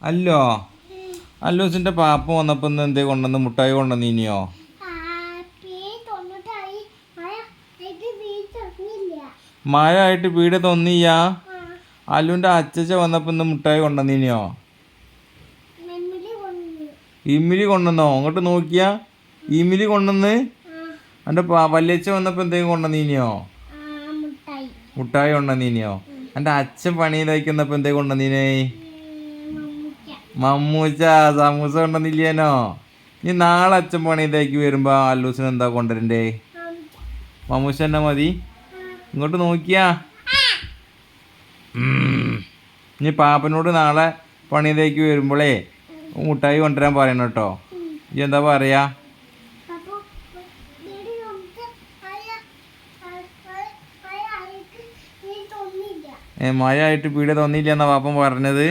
അല്ലോ അല്ലൂസിന്റെ പാപ്പ വന്നപ്പോ ഇന്ന് എന്തേ കൊണ്ടുവന്ന് മുട്ടായി കൊണ്ടുവന്നീനിയോ? മഴ ആയിട്ട് പീടെ തൊന്നിയാ? അല്ലുവിന്റെ അച്ചച്ച വന്നപ്പോ ഇന്ന് മുട്ടായി കൊണ്ടുവന്നീനിയോ? ഇമിലി കൊണ്ടുവന്നോ? അങ്ങോട്ട് നോക്കിയാ ഇമിലി കൊണ്ടുവന്ന്. എൻ്റെ വല്യച്ഛ വന്നപ്പോ എന്തെങ്കിലും കൊണ്ടുവന്നീനിയോ? മുട്ടായി കൊണ്ടുവന്നീനിയോ? എൻ്റെ അച്ഛൻ പണിയിലേക്ക് വന്നപ്പോ എന്തേ കൊണ്ടുവന്നീനേ? മമ്മൂച്ച സമൂസ കൊണ്ടുവന്നില്ലേനോ? ഇനി നാളെ അച്ഛൻ പണിയിലേക്ക് വരുമ്പോ അല്ലൂസിന് എന്താ കൊണ്ടുവരണ്ടേ? മമ്മൂച്ച തന്നെ മതി. ഇങ്ങോട്ട് നോക്കിയാ ഇനി പാപ്പനോട് നാളെ പണിയിലേക്ക് വരുമ്പോളേ മുട്ടായി കൊണ്ടുവരാൻ പറയണം കേട്ടോ. ഇനി എന്താ പറയാ? മഴ ആയിട്ട് പീടെ തോന്നിയില്ല എന്നാ പാപ്പൻ പറഞ്ഞത്.